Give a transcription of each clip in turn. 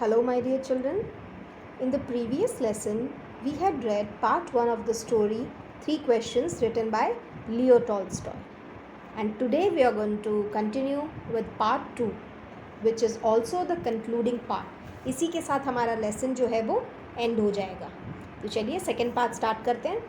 Hello, my dear children. In the previous lesson, we had read part 1 of the story, Three Questions, written by Leo Tolstoy. And today we are going to continue with part 2, which is also the concluding part. इसी के साथ हमारा lesson जो है वो and हो जाएगा. तो चलिए सेकेंड पार्ट स्टार्ट करते हैं.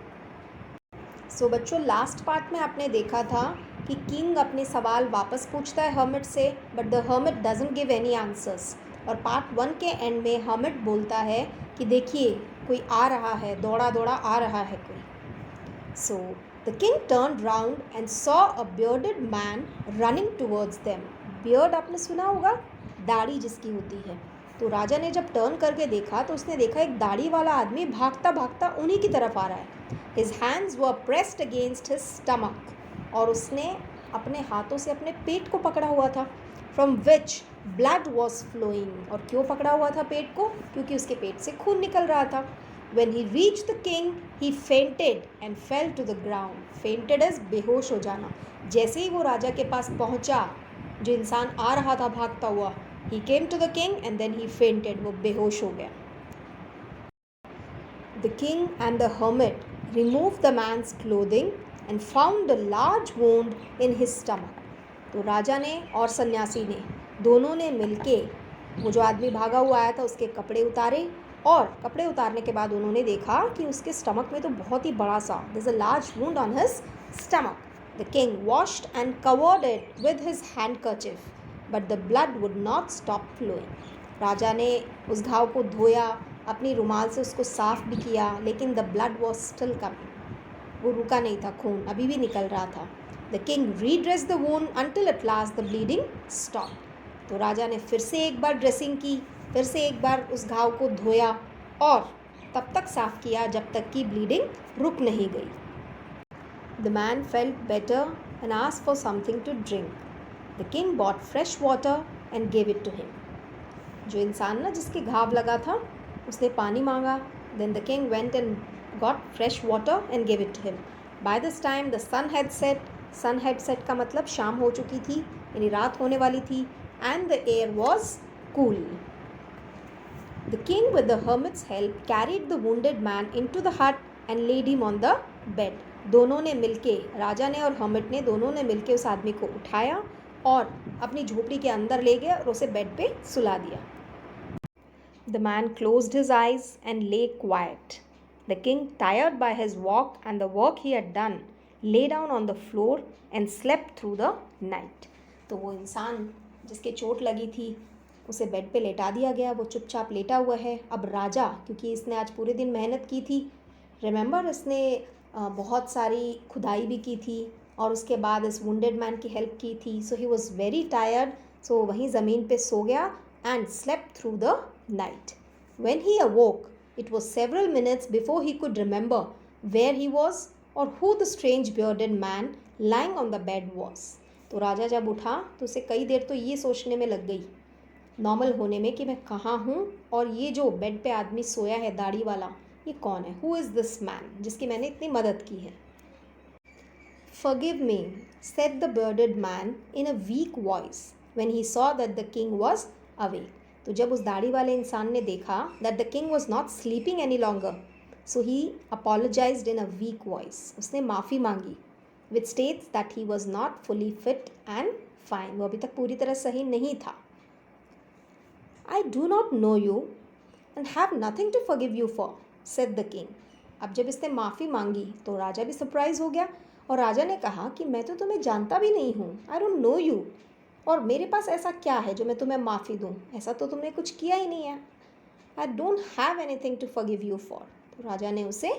सो बच्चों, लास्ट पार्ट में आपने देखा था कि किंग अपने सवाल वापस पूछता है हर्मिट से, but the hermit doesn't give any answers. और पार्ट 1 के एंड में हर्मिट बोलता है कि देखिए कोई आ रहा है, दौड़ा दौड़ा आ रहा है कोई. So the king turn round and saw a bearded man running towards them. Beard आपने सुना होगा, दाढ़ी जिसकी होती है. तो राजा ने जब टर्न करके देखा तो उसने देखा एक दाढ़ी वाला आदमी भागता भागता उन्हीं की तरफ आ रहा है. His hands were pressed against his stomach. और उसने अपने हाथों से अपने पेट को पकड़ा हुआ था. From which blood was flowing. और क्यों पकड़ा हुआ था पेट को? क्योंकि उसके पेट से खून निकल रहा था. When he reached the king, he fainted and fell to the ground. Fainted is बेहोश हो जाना. जैसे ही वो राजा के पास पहुंचा, जो इंसान आ रहा था भागता हुआ, he came to the king and then he fainted. वो बेहोश हो गया. The king and the hermit removed the man's clothing and found a large wound in his stomach. तो राजा ने और सन्यासी ने दोनों ने मिलके वो जो आदमी भागा हुआ आया था उसके कपड़े उतारे, और कपड़े उतारने के बाद उन्होंने देखा कि उसके स्टमक में तो बहुत ही बड़ा सा, there's a large wound on his stomach. The king washed and covered it with his handkerchief, but the blood would not stop flowing. राजा ने उस घाव को धोया, अपनी रुमाल से उसको साफ भी किया, लेकिन the blood was still coming. वो रुका नहीं था, खून अभी भी निकल रहा था. The king redressed the wound until at last the bleeding stop. तो राजा ने फिर से एक बार ड्रेसिंग की, फिर से एक बार उस घाव को धोया और तब तक साफ किया जब तक कि ब्लीडिंग रुक नहीं गई. The man felt better and asked for something to drink. The king bought fresh water and gave it to him. जो इंसान ना जिसके घाव लगा था उसने पानी मांगा. Then the king went and got fresh water and give it to him. By this time the sun had set. Sun had set का मतलब शाम हो चुकी थी, यानी रात होने वाली थी. And the air was cool. The king with the hermit's help carried the wounded man into the hut and laid him on the bed. दोनों ने मिलके, राजा ने और हर्मिट ने दोनों ने मिलके उस आदमी को उठाया और अपनी झोपड़ी के अंदर ले गया और उसे बेड पे सुला दिया. The man closed his eyes and lay quiet. The king, tired by his walk and the work he had done, lay down on the floor and slept through the night. तो वो इंसान जिसके चोट लगी थी उसे बेड पे लेटा दिया गया. वो चुपचाप लेटा हुआ है. अब राजा, क्योंकि इसने आज पूरे दिन मेहनत की थी, रिमेंबर इसने बहुत सारी खुदाई भी की थी और उसके बाद इस वुंडेड मैन की हेल्प की थी. सो ही वॉज वेरी टायर्ड. सो वहीं ज़मीन पे सो गया and slept through the night. When he awoke, it was several minutes before he could remember where he was or who the strange bearded man lying on the bed was. तो राजा जब उठा तो उसे कई देर तो ये सोचने में लग गई, नॉर्मल होने में, कि मैं कहाँ हूँ और ये जो बेड पे आदमी सोया है दाढ़ी वाला, ये कौन है? Who is this man जिसकी मैंने इतनी मदद की है? Forgive me, said the bearded man in a weak voice when he saw that the king was awake. तो जब उस दाढ़ी वाले इंसान ने देखा that the king was not sleeping any longer, so he apologized in a weak voice. उसने माफ़ी मांगी, which states that he was not fully fit and fine. वो अभी तक पूरी तरह सही नहीं था. I do not know you and have nothing to forgive you for, said the king. अब जब इसने माफ़ी मांगी तो राजा भी सरप्राइज हो गया और राजा ने कहा कि मैं तो तुम्हें जानता भी नहीं हूँ. I don't know you. और मेरे पास ऐसा क्या है जो मैं तुम्हें माफ़ी दूँ? ऐसा तो तुमने कुछ किया ही नहीं है. I don't have anything to forgive you for. तो राजा ने उसे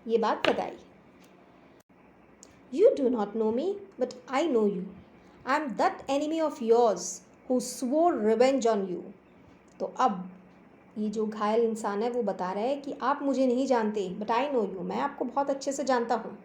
ये बात बताई. You do not know me but I know you. I am that enemy of yours who swore revenge on you. तो अब ये जो घायल इंसान है वो बता रहा है कि आप मुझे नहीं जानते, बट आई नो यू, मैं आपको बहुत अच्छे से जानता हूँ.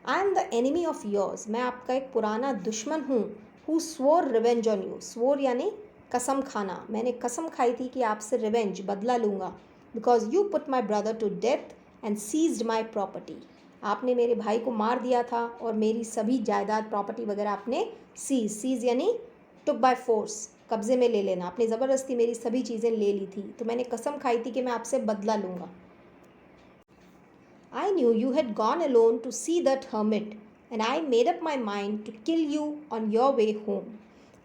I am the enemy of yours, मैं आपका एक पुराना दुश्मन हूँ. Who swore revenge on you? Swore यानी कसम खाना. मैंने कसम खाई थी कि आपसे रिवेंज, बदला लूँगा. Because you put my brother to death and seized my property. आपने मेरे भाई को मार दिया था और मेरी सभी जायदाद, प्रॉपर्टी वगैरह आपने सीज यानी took by force, कब्जे में ले लेना, आपने ज़बरदस्ती मेरी सभी चीज़ें ले ली थी, तो मैंने कसम खाई थी कि मैं आपसे बदला लूँगा। I knew you had gone alone to see that hermit and I made up my mind to kill you on your way home.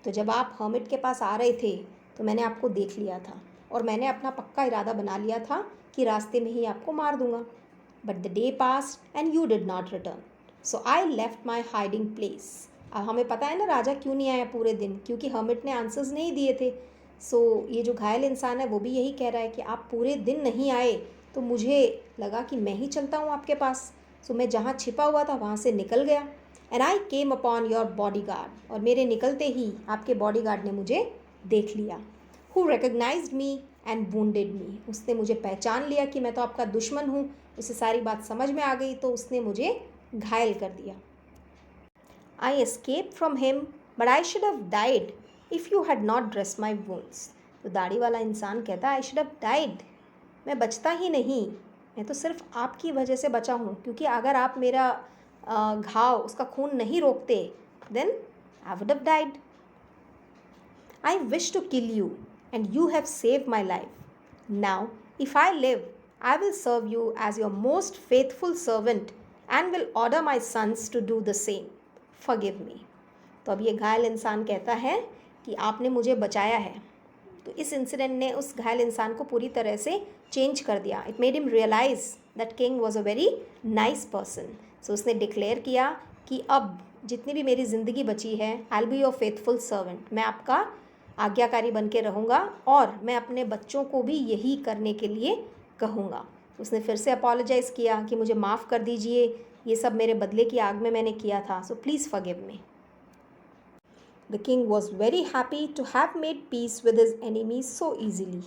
तो जब आप hermit के पास आ रहे थे तो मैंने आपको देख लिया था और मैंने अपना पक्का इरादा बना लिया था कि रास्ते में ही आपको मार दूंगा. But the day passed and you did not return. So I left my hiding place. अब हमें पता है ना राजा क्यों नहीं आया पूरे दिन, क्योंकि hermit ने आंसर्स नहीं दिए थे. सो ये जो घायल इंसान है वो भी यही कह रहा है कि आप पूरे दिन नहीं आए तो मुझे लगा कि मैं ही चलता हूँ आपके पास. सो मैं जहाँ छिपा हुआ था वहाँ से निकल गया. And I came upon your body guard, और मेरे निकलते ही आपके बॉडी गार्ड ने मुझे देख लिया. Who recognised me and wounded me, उसने मुझे पहचान लिया कि मैं तो आपका दुश्मन हूँ. उसे सारी बात समझ में आ गई तो उसने मुझे घायल कर दिया. I escape from him but I should have died if you had not dress my wounds. तो दाढ़ी वाला इंसान कहता है आई शुड हैव डाइड, मैं बचता ही नहीं, मैं तो सिर्फ आपकी वजह से बचा हूँ, क्योंकि अगर आप मेरा घाव, उसका खून नहीं रोकते then I would have died. I wish to kill you and you have save my life. Now if I live I will serve you as your most faithful servant and will order my sons to do the same. Forgive me. तो अब ये घायल इंसान कहता है कि आपने मुझे बचाया है. तो इस इंसिडेंट ने उस घायल इंसान को पूरी तरह से चेंज कर दिया. It made him realise that king was a very nice person. So उसने डिक्लेयर किया कि अब जितनी भी मेरी ज़िंदगी बची है I will be your faithful servant, मैं आपका आज्ञाकारी बन के रहूँगा और मैं अपने बच्चों को भी यही करने के लिए कहूँगा. उसने फिर से अपोलोजाइज़ किया कि मुझे माफ़ कर दीजिए, ये सब मेरे बदले की आग में मैंने किया था, so please forgive me. The king was very happy to have made peace with his enemies so easily.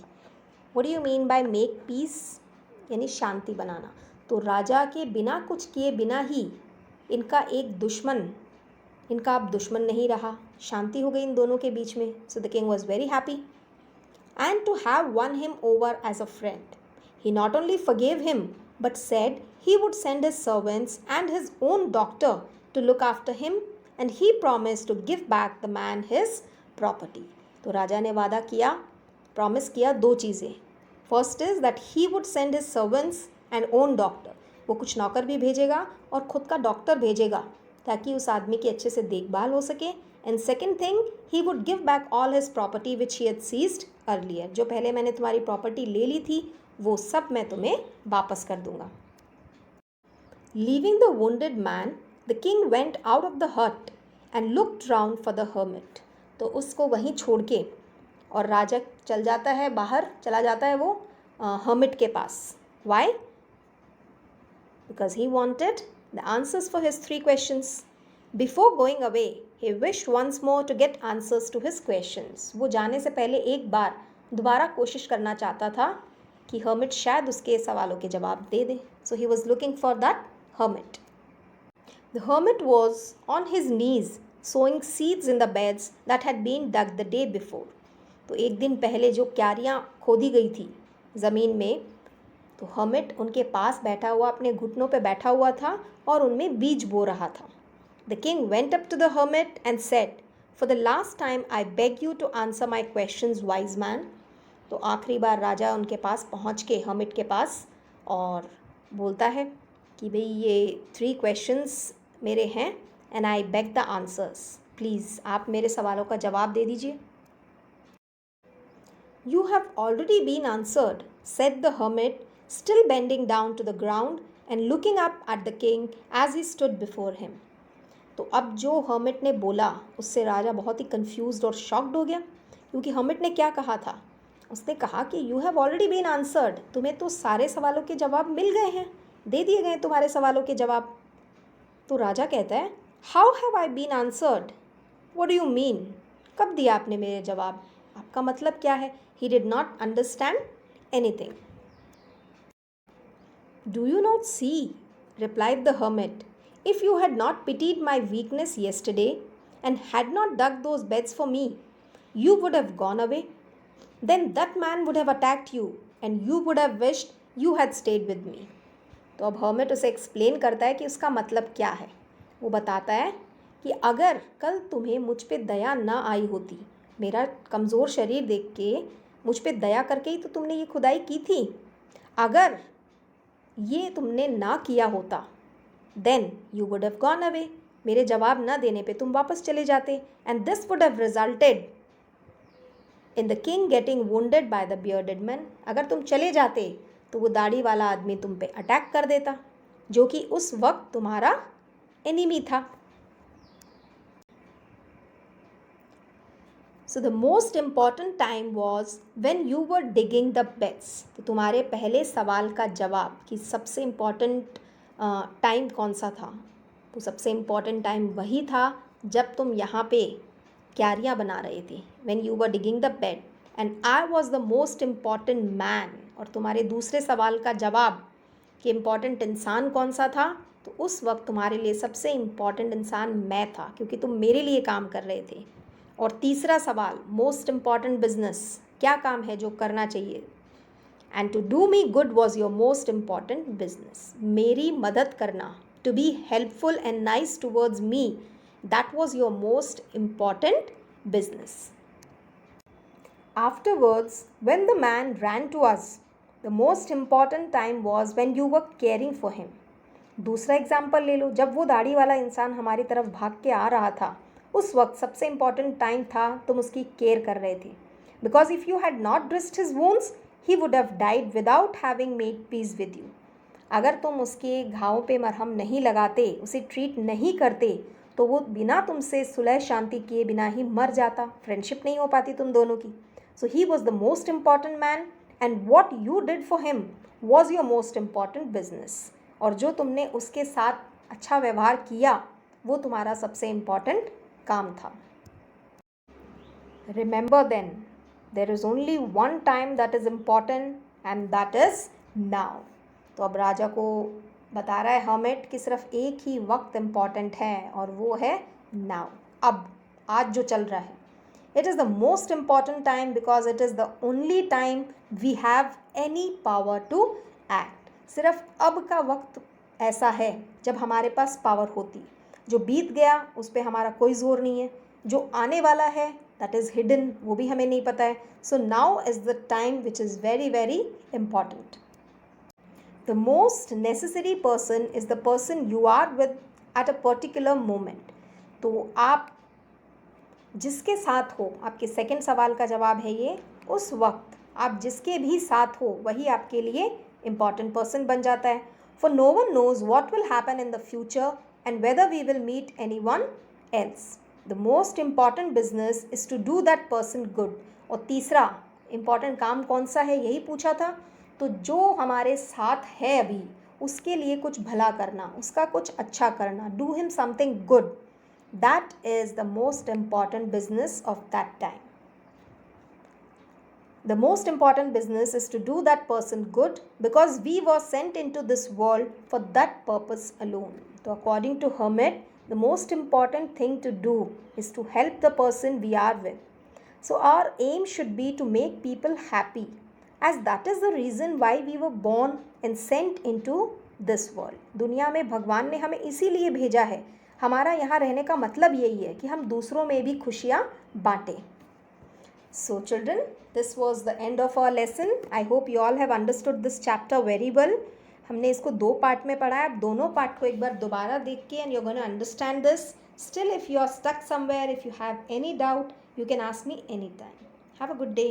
What do you mean by make peace? यानी शांति बनाना. तो राजा के बिना कुछ किए बिना ही इनका एक दुश्मन, इनका अब दुश्मन नहीं रहा, शांति हो गई इन दोनों के बीच में. So the king was very happy and to have won him over as a friend. He not only forgave him but said he would send his servants and his own doctor to look after him and he promised to give back the man his property. तो राजा ने वादा किया, promise किया दो चीज़ें. First is that he would send his servants and own doctor, वो कुछ नौकर भी भेजेगा और ख़ुद का डॉक्टर भेजेगा ताकि उस आदमी की अच्छे से देखभाल हो सके. And second thing, he would give back all his property which he had seized earlier. जो पहले मैंने तुम्हारी प्रॉपर्टी ले ली थी वो सब मैं तुम्हें वापस कर दूंगा. Leaving the wounded man The king went out of the hut and looked round for the hermit. तो उसको वहीं छोड़ के और राजा चल जाता है, बाहर चला जाता है वो hermit के पास. Why? Because he wanted the answers for his 3 questions. Before going away, he wished once more to get answers to his questions. वो जाने से पहले एक बार दोबारा कोशिश करना चाहता था कि hermit शायद उसके सवालों के जवाब दे दे. So he was looking for that hermit. The hermit was on his knees sowing seeds in the beds that had been dug the day before. तो एक दिन पहले जो क्यारियाँ खोदी गई थी ज़मीन में, तो hermit उनके पास बैठा हुआ, अपने घुटनों पे बैठा हुआ था और उनमें बीज बो रहा था. The king went up to the hermit and said, "For the last time I beg you to answer my questions, wise man." तो आखिरी बार राजा उनके पास पहुँच के hermit के पास और बोलता है कि भाई ये 3 questions मेरे हैं and I beg the answers, please आप मेरे सवालों का जवाब दे दीजिए. You have already been answered, said the hermit, still bending down to the ground and looking up at the king as he stood before him. तो अब जो hermit ने बोला उससे राजा बहुत ही कन्फ्यूज्ड और शॉक्ड हो गया, क्योंकि hermit ने क्या कहा था, उसने कहा कि you have already been answered, तुम्हें तो सारे सवालों के जवाब मिल गए हैं, दे दिए गए तुम्हारे सवालों के जवाब. तो राजा कहता है how have I been answered, what do you mean, कब दिया आपने मेरे जवाब, आपका मतलब क्या है. He did not understand anything. Do you not see, replied the hermit, if you had not pitied my weakness yesterday and had not dug those beds for me, you would have gone away, then that man would have attacked you and you would have wished you had stayed with me. तो अब hermit उसे explain करता है कि उसका मतलब क्या है. वो बताता है कि अगर कल तुम्हें मुझ पे दया ना आई होती मेरा कमज़ोर शरीर देख के मुझ पे दया करके ही तो तुमने ये खुदाई की थी। अगर ये तुमने ना किया होता then you would have gone away, मेरे जवाब ना देने पे तुम वापस चले जाते, and this would have resulted in the king getting wounded by the bearded man. अगर तुम चले जाते तो वो दाढ़ी वाला आदमी तुम पे अटैक कर देता, जो कि उस वक्त तुम्हारा एनिमी था। So the most important time was when you were digging the beds. तो तुम्हारे पहले सवाल का जवाब कि सबसे इम्पॉर्टेंट टाइम कौन सा था, तो सबसे इम्पॉर्टेंट टाइम वही था जब तुम यहाँ पे क्यारियाँ बना रहे थे, when you were digging the bed, and I was the most important man. और तुम्हारे दूसरे सवाल का जवाब कि इम्पॉर्टेंट इंसान कौन सा था, तो उस वक्त तुम्हारे लिए सबसे इम्पॉर्टेंट इंसान मैं था, क्योंकि तुम मेरे लिए काम कर रहे थे। और तीसरा सवाल, मोस्ट इम्पॉर्टेंट बिजनेस, क्या काम है जो करना चाहिए, and to do me good was your most important business. मेरी मदद करना, to be helpful and nice towards me, that was your most important business. Afterwards, when the man ran to us, the most important time was when you were caring for him. दूसरा example ले लो, जब वो दाढ़ी वाला इंसान हमारी तरफ भाग के आ रहा था, उस वक्त सबसे इम्पॉर्टेंट टाइम था तुम उसकी केयर कर रहे थे। Because if you had not dressed his wounds he would have died without having made peace with you. अगर तुम उसके घावों पे मरहम नहीं लगाते, उसे ट्रीट नहीं करते, तो वो बिना तुमसे सुलह शांति किए बिना ही मर जाता, फ्रेंडशिप नहीं हो पाती तुम दोनों की। So he was the most important man, and what you did for him was your most important business. और जो तुमने उसके साथ अच्छा व्यवहार किया वो तुम्हारा सबसे इम्पॉर्टेंट काम था। Remember then, there is only one time that is important and that is now. तो अब राजा को बता रहा है हर्मिट कि सिर्फ एक ही वक्त इम्पॉर्टेंट है और वो है now, अब, आज जो चल रहा है। It is the most important time because it is the only time we have any power to act. सिर्फ अब का वक्त ऐसा है जब हमारे पास पावर होती, जो बीत गया उस पर हमारा कोई जोर नहीं है, जो आने वाला है that is hidden, वो भी हमें नहीं पता है। So now is the time which is very very important. The most necessary person is the person you are with at a particular moment. तो आप जिसके साथ हो, आपके सेकंड सवाल का जवाब है ये, उस वक्त आप जिसके भी साथ हो वही आपके लिए इम्पॉर्टेंट पर्सन बन जाता है। For no one knows what will happen in the future and whether we will meet anyone else. The most important business is to do that person good. और तीसरा इम्पॉर्टेंट काम कौन सा है, यही पूछा था। तो जो हमारे साथ है अभी उसके लिए कुछ भला करना, उसका कुछ अच्छा करना, do him something good, that is the most important business of that time. The most important business is to do that person good because we were sent into this world for that purpose alone. So according to Hermit, the most important thing to do is to help the person we are with. So our aim should be to make people happy, as that is the reason why we were born and sent into this world. दुनिया में भगवान ने हमें इसीलिए भेजा है, हमारा यहाँ रहने का मतलब यही है कि हम दूसरों में भी खुशियाँ बांटें। So children, this was the end of our lesson. I hope you all have understood this chapter very well. हमने इसको 2 पार्ट में पढ़ा है, आप दोनों पार्ट को एक बार दोबारा देख के and you are gonna understand this. Still if you are stuck somewhere, if you have any doubt, you can ask me any time. Have a good day.